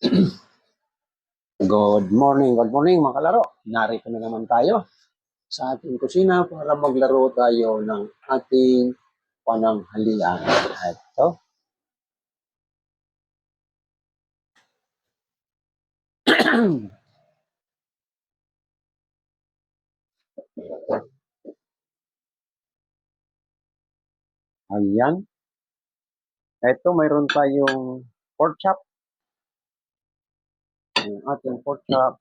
Good morning mga kalaro. Narito na naman tayo sa ating kusina para maglaro tayo ng ating pananghalian. Ito. Ayan. Ito, mayroon tayong pork chop. Yung ating pork chop.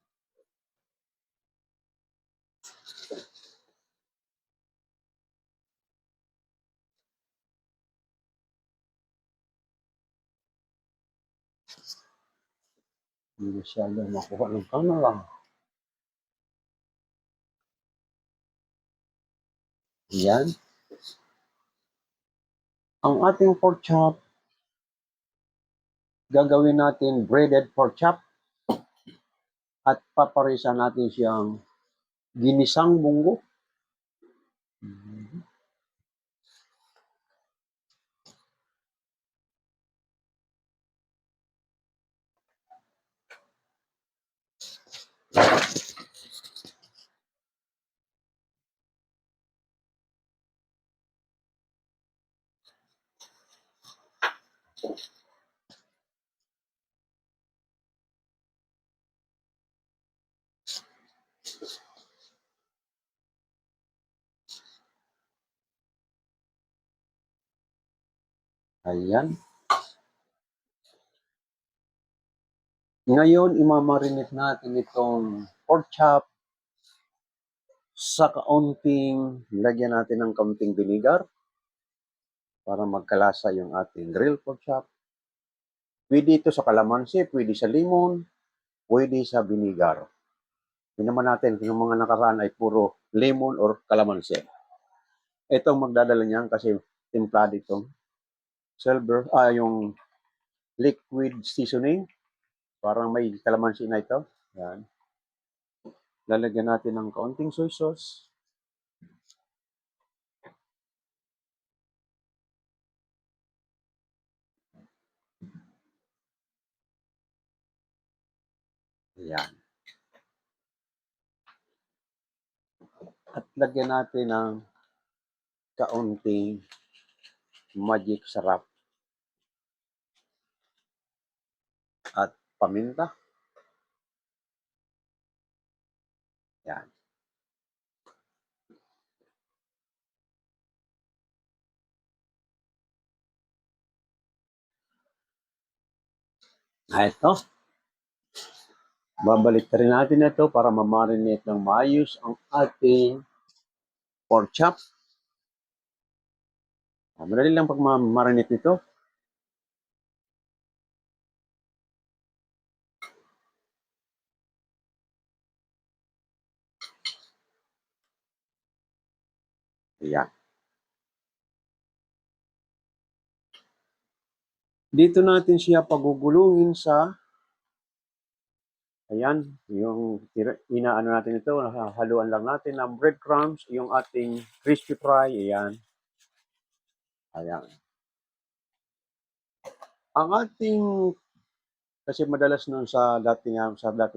Hindi masyado makuha ng camera. Ayan. Ang ating pork chop, gagawin natin breaded pork chop at paparisa natin siyang ginisang munggo. Ayan. Ngayon, imamarinate natin itong pork chop sa kaunting, lagyan natin ng kaunting vinegar para magkalasa yung ating grilled pork chop. Pwede ito sa kalamansi, pwede sa limon, pwede sa vinegar. Yun naman natin, yung mga nakaraan ay puro lemon or kalamansi. Itong magdadala niyan kasi timplado itong yung liquid seasoning. Parang may kalamansi na ito. Yan. Lalagyan natin ng kaunting soy sauce. Yan. At lagyan natin ng kaunting magic sarap at paminta. Yan. Ito. Babalik rin natin ito para ma-marinate ng maayos ang ating pork chop. Madali lang pag ma-marinate nito. Ayan. Dito natin siya pagugulungin sa, ayan, yung inaano natin ito, haluan lang natin ng breadcrumbs, yung ating crispy fry, ayan. Ayan. Ang ating, kasi madalas nun sa dati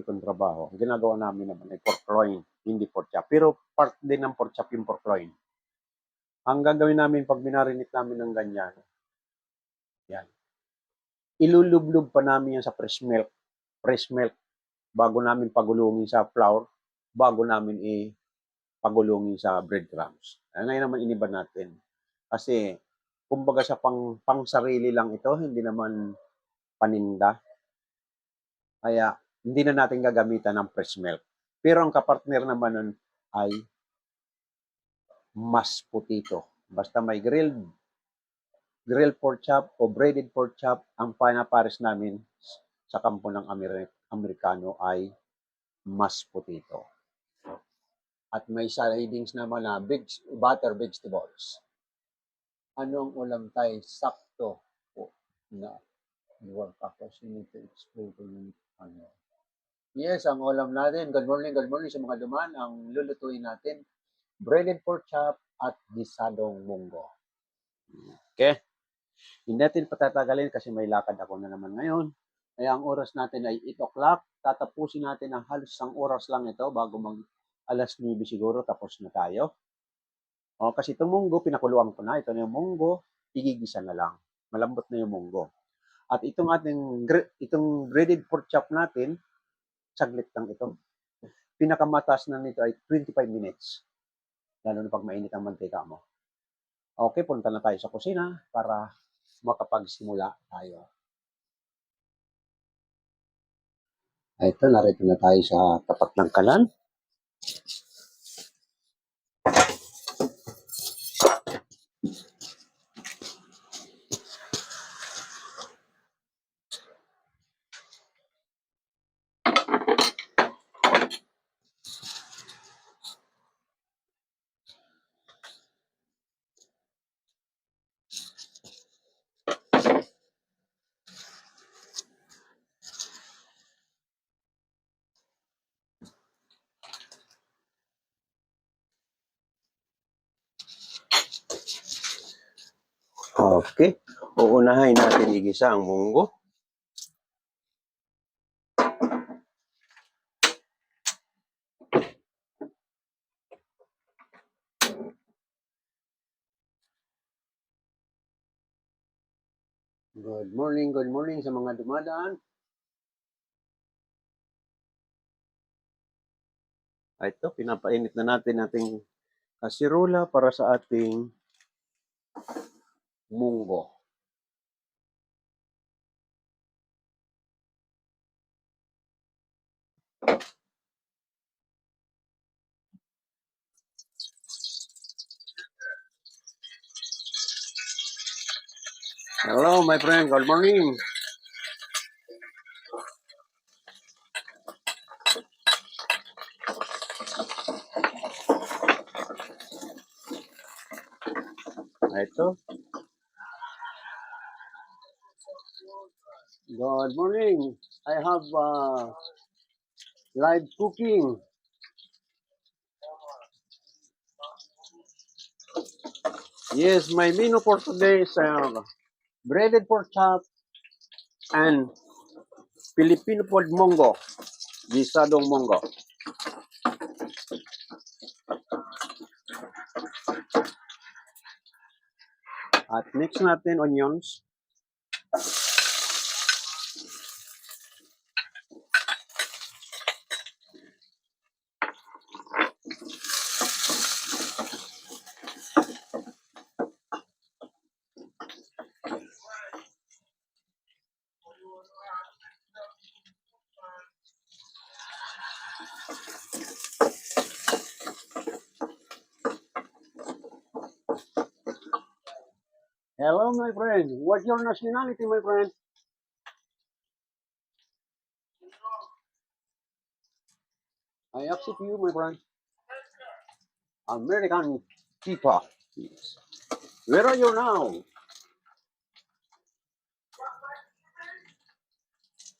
kong trabaho, ang ginagawa namin naman ay pork loin, hindi pork chop. Pero part din ng pork chop yung pork loin. Ang gagawin namin pag minarinate namin ng ganyan, yan. Ilulublog pa namin yan sa fresh milk, bago namin pagulungin sa flour, bago namin pagulungin sa breadcrumbs. Ngayon naman iniba natin. Kasi, kumbaga sa pang sarili lang ito, hindi naman paninda. Kaya, hindi na natin gagamitan ng fresh milk. Pero ang kapartner naman nun ay mashed potato. Basta may grilled pork chop o breaded pork chop, ang pinapares namin sa kampo ng Amerikano ay mashed potato. At may sidings naman na butter vegetables. Ano ang ulam tayo? Sakto po na work ako. Sinito explain ko yung ano. Yes, ang ulam natin. Good morning sa mga duman. Ang lulutuin natin, breaded pork chop at gisadong munggo. Okay? Hindi natin patatagalin kasi may lakad ako na naman ngayon. Kaya ang oras natin ay 8 o'clock. Tatapusin natin ang halos isang oras lang ito bago mag alas 9 siguro tapos na tayo. O, kasi itong munggo, pinakuluan ko na. Ito na yung munggo, igigisa na lang. Malambot na yung munggo. At itong breaded pork chop natin, saglit lang ito. Pinakamatas na nito ay 25 minutes. Lalo na pag mainit ang mantika mo. Okay, punta na tayo sa kusina para makapagsimula tayo. Ito, narito na tayo sa tapat ng kalan. Okay, uunahin natin igisa ang munggo. Good morning sa mga dumadaan. Ito, pinapainit na natin ating kasirola para sa ating munggo. Hello, my friend. Good morning. Ito. Good morning. I have live cooking. Yes, my menu for today is breaded pork chop and Filipino pod mongo. Gisadong mongo. At mix natin onions. Hello, my friend. What's your nationality, my friend? I accept you, my friend. American people. Yes. Where are you now?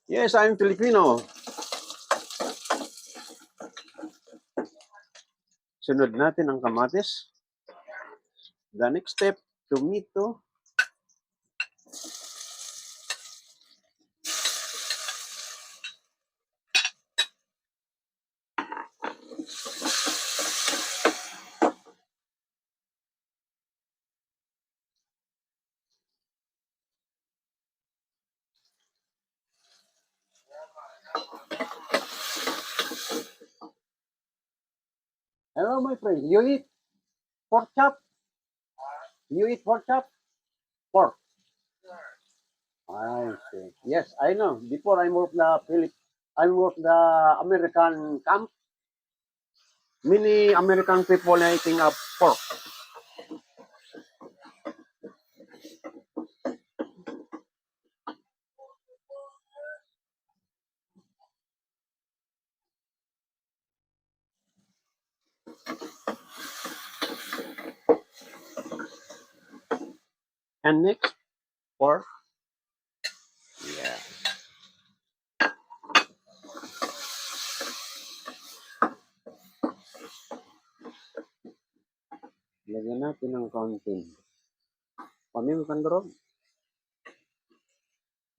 Yes, I'm Filipino. Sunod natin ang kamatis. The next step, tomato. Hello, my friend. You eat pork chop? You eat pork chop? Pork. I see. Yes, I know. Before I work the American camp. Many American people are eating pork. And next, pork. Yeah. Lagyan natin ng kaunting paminta durog,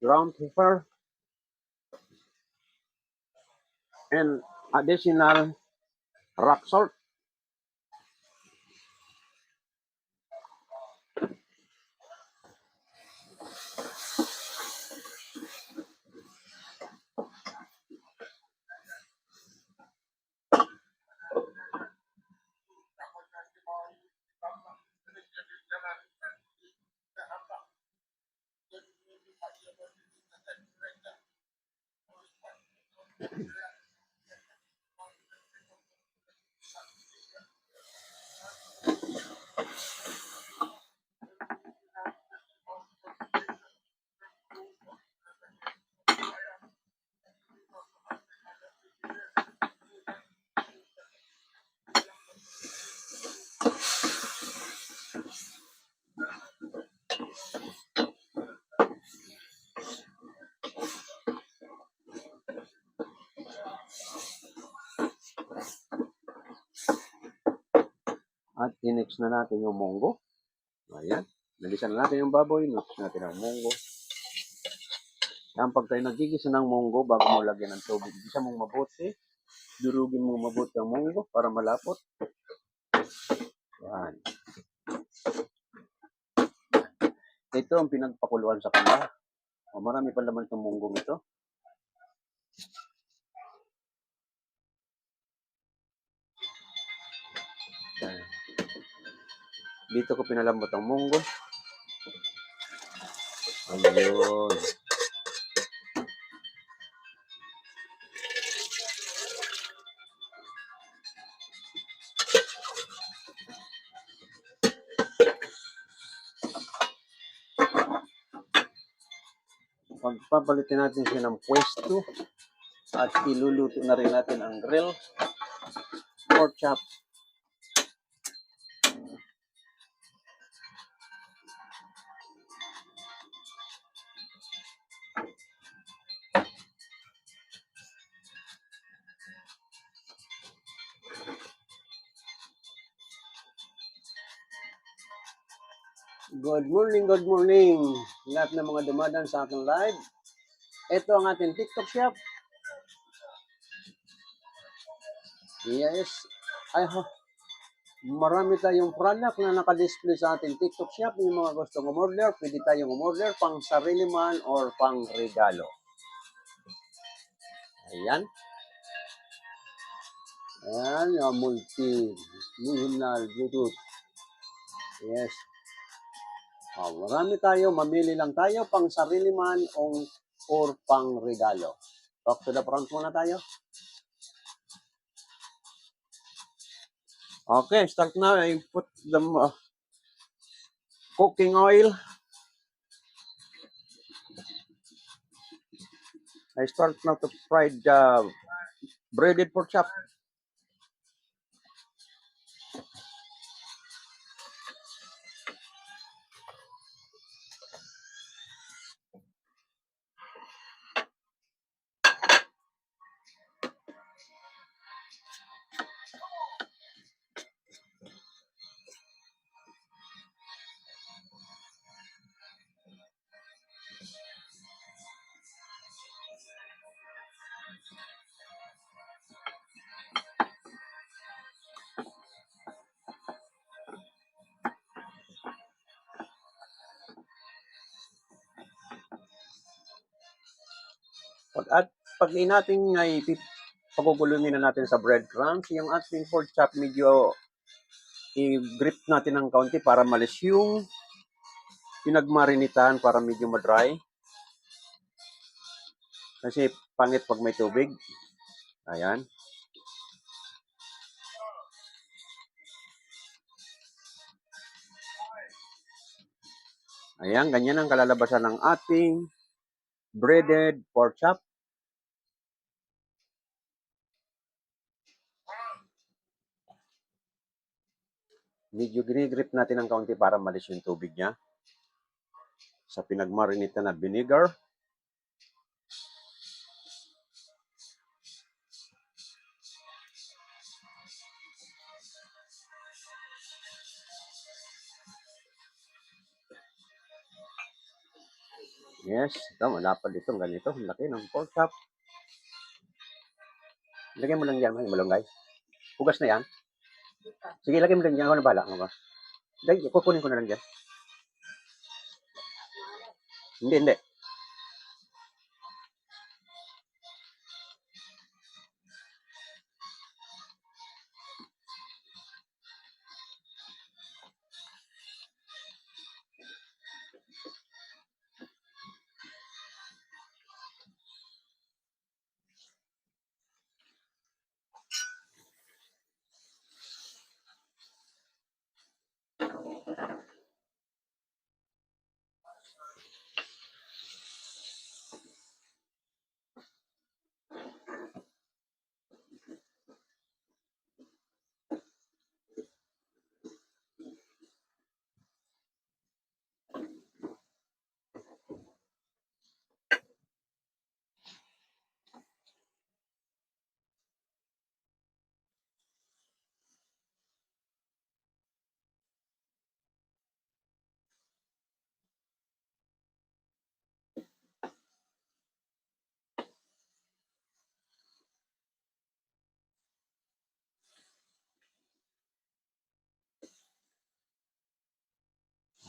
ground pepper, and additional rock salt. At i-mix na natin yung munggo. Ayan. Nalisan na natin yung baboy. Mix natin ang munggo. Yan, pag tayo nagigisa ng munggo, bago mo lagyan ng tubig, gisa mong mabuti. Durugin mo mabuti ang munggo para malapot. Yan. Ito ang pinagpakuluan sa kanya. Marami pa laman itong munggong ito. Yan. Dito ko pinalambot ang munggo. Ayun. Pagpapalitin natin siya ng pwesto at iluluto na rin natin ang grill pork chop. Good morning. Lahat ng mga dumadaan sa ating live. Ito ang ating TikTok shop. Yes, marami tayong product na naka-display sa ating TikTok shop. Yung mga gustong umorder, pwede tayong umorder pang sarili man or pang regalo. Ayan. Ayan, yung multi-signal Bluetooth. Yes. Marami tayo, mamili lang tayo pang sarili man or pang regalo. Talk to the front muna tayo. Okay, start now. I put the cooking oil. I start now to fry the breaded pork chop. Pag natin ay pagugulunin na natin sa breadcrumbs, yung ating pork chop medyo i-grip natin ng kaunti para malis yung pinagmarinitan para medyo ma-dry. Kasi pangit pag may tubig. Ayan. Ayan, ganyan ang kalalabasan ng ating breaded pork chop. Medyo ginigrip natin ng kaunti para malis yung tubig niya. Sa pinagmarinitan na vinegar. Yes, ito, malapad ito, ganito, laki ng pork chop. Lagyan mo lang yan, may malunggay. Hugas na yan. Sige, lagyan mo lang yan. Ako na bala. Ako. Dahil, kukunin ko na lang yan. Hindi.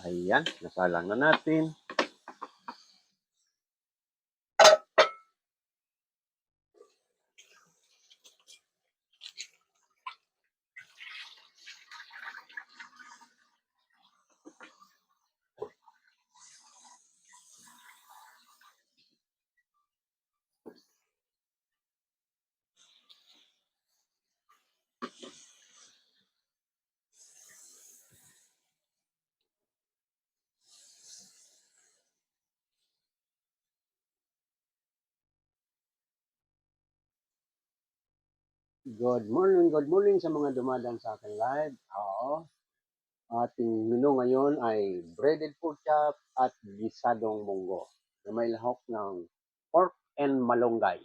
Ayan, nasalang na natin. Good morning sa mga dumadaan sa akin live. Oo. Ating menu ngayon ay breaded pork chop at gisadong munggo na may lahok ng pork and malunggay.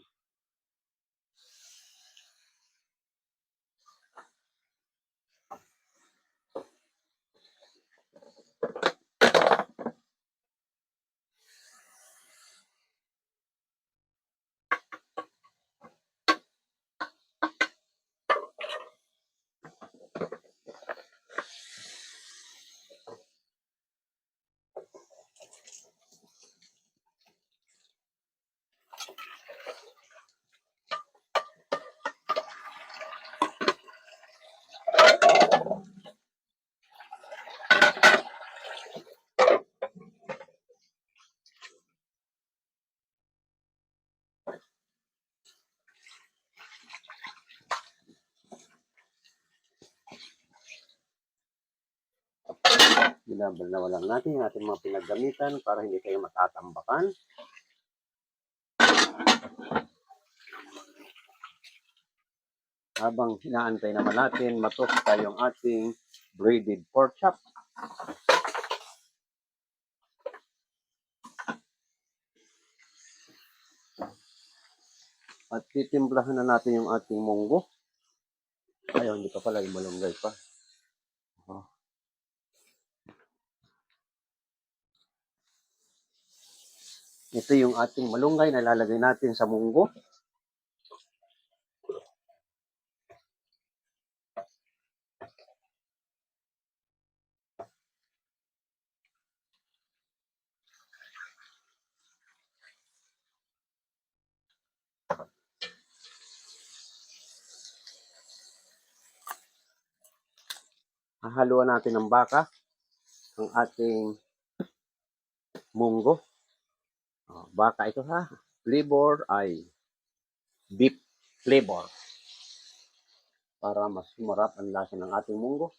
Binabalnawalan natin yung ating mga pinaggamitan para hindi kayo matatambakan. Habang inaantay naman natin matosta yung ating breaded pork chop. At titimplahan na natin yung ating munggo. Ayaw, hindi pa pala, yung malunggay pa. Oh. Ito yung ating malunggay na lalagay natin sa munggo. Hahaluan natin ng baka ang ating munggo. Oh, baka ito ha. Flavor ay beef flavor para mas sumarap ang lasa ng ating munggo.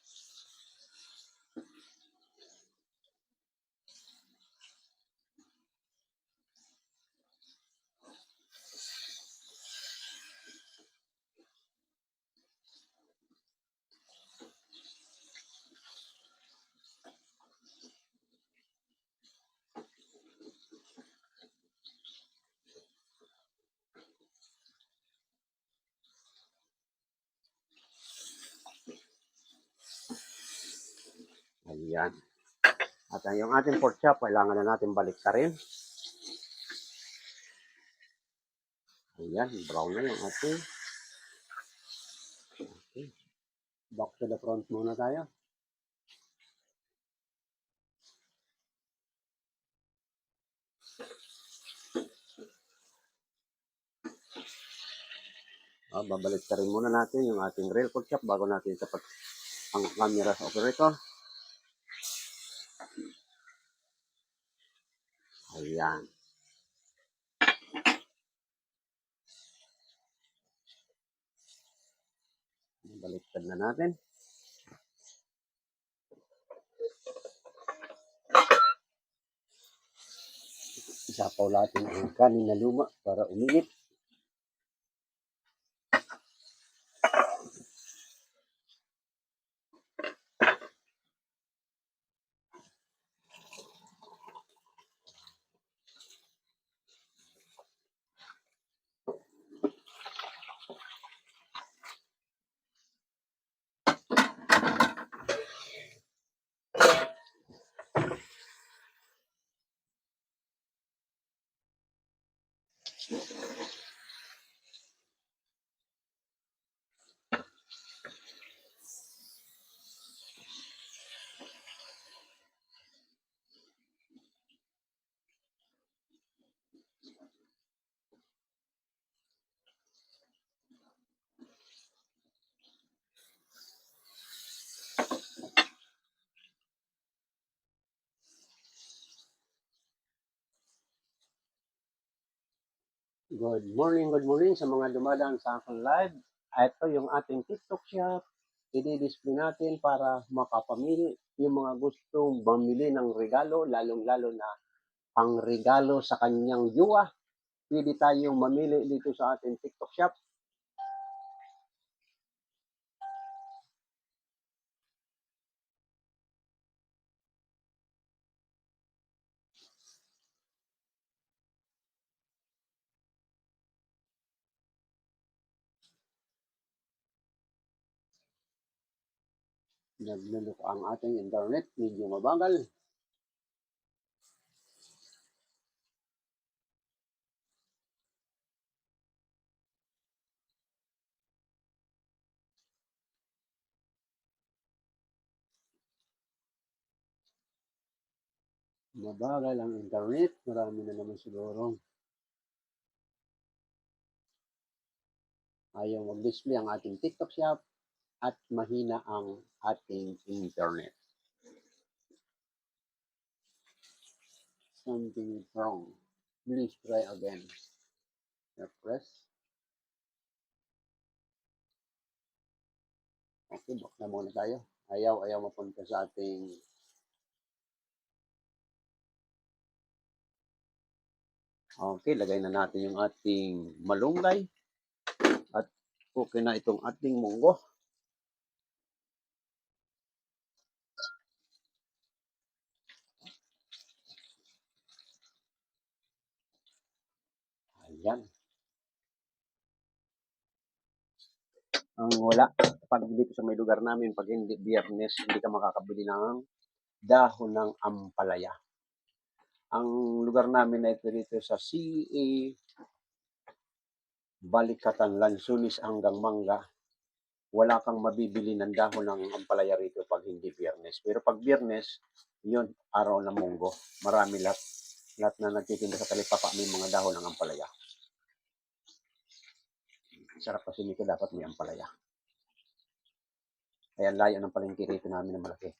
Ayan. At yung ating pork chop, kailangan na natin baliktarin. Ayan, brown na yung ating Okay. Back to the front muna tayo. Babalik ka rin muna natin yung ating rail pork chop bago natin tapat ang camera sa operator. Ayan. Baliktad na natin. Isapaw natin ang kanin na luma para uminit. Good morning sa mga dumadaan sa aking live. Ito yung ating TikTok shop. I-display natin para makapamili yung mga gustong mamili ng regalo, lalong-lalo na ang regalo sa kanyang yuwa. Pwede tayong mamili dito sa ating TikTok shop. Naglulok ang ating internet, medyo mabagal. Mabagal ang internet, marami na naman siguro. Ayaw mag-display ang ating TikTok shop at mahina ang ating internet. Something is wrong. Please try again. Press. Okay, back na muna tayo. Ayaw mapunta sa ating Okay, lagay na natin yung ating malunggay. At okay na itong ating munggo. Ayan. Ang wala, pag dito sa may lugar namin, pag hindi biyernes, hindi ka makakabili ng dahon ng ampalaya. Ang lugar namin na ito dito sa CA, Balikatan, Lansunis hanggang Mangga, wala kang mabibili ng dahon ng ampalaya rito pag hindi biyernes. Pero pag biyernes, yun, araw ng munggo. Marami lahat. Lahat na nagtitinda sa talipapa may mga dahon ng ampalaya. Sarap kasi nito, dapat may ampalaya. Kaya layo ng palengke rito namin na malaki.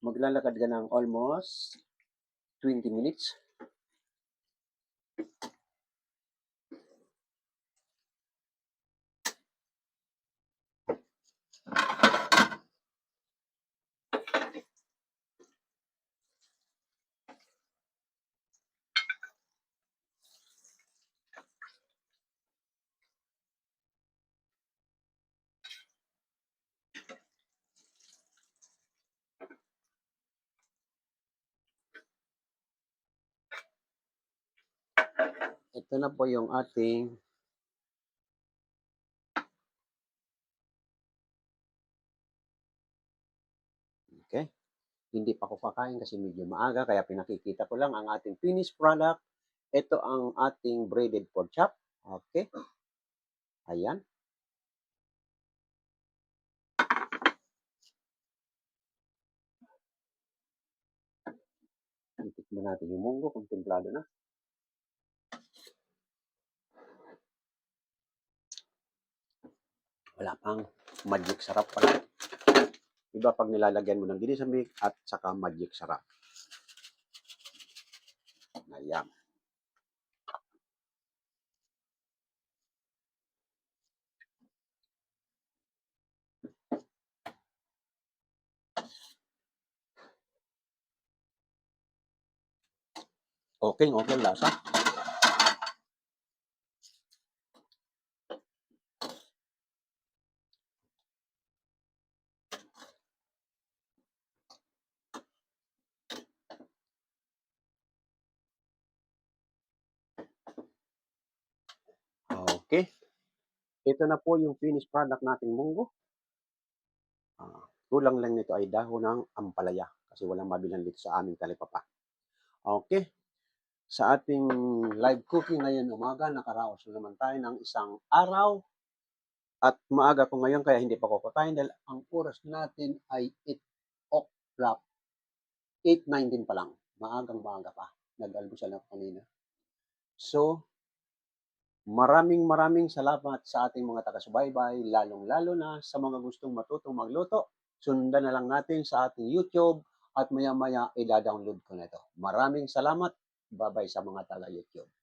Maglalakad ka ng almost 20 minutes. Ito na po yung ating okay. Hindi pa ako kakain kasi medyo maaga kaya pinakikita ko lang ang ating finished product. Ito ang ating breaded pork chop. Okay. Ayan. Tikman natin yung munggo kung templado na. Wala pang magic sarap pala. Iba pag nilalagyan mo ng ginisamig at saka magic sarap. Ayan. Okay, okay lasa. Okay. Ito na po yung finished product nating munggo. Kulang lang nito ay dahon ng ampalaya kasi walang mabilan dito sa aming talipapa. Okay. Sa ating live cooking ngayon umaga, nakaraos na naman tayo ng isang araw at maaga ko ngayon kaya hindi pa ko kakain dahil ang oras natin ay 8 o'clock. 8:19 pa lang. Maagang maaga pa. Nag-almusal ako kanina. So, maraming salamat sa ating mga taga-subaybay, lalong-lalo na sa mga gustong matutong magluto. Sundan na lang natin sa ating YouTube at maya-maya i-download ko na ito. Maraming salamat. Bye-bye sa mga taga-YouTube.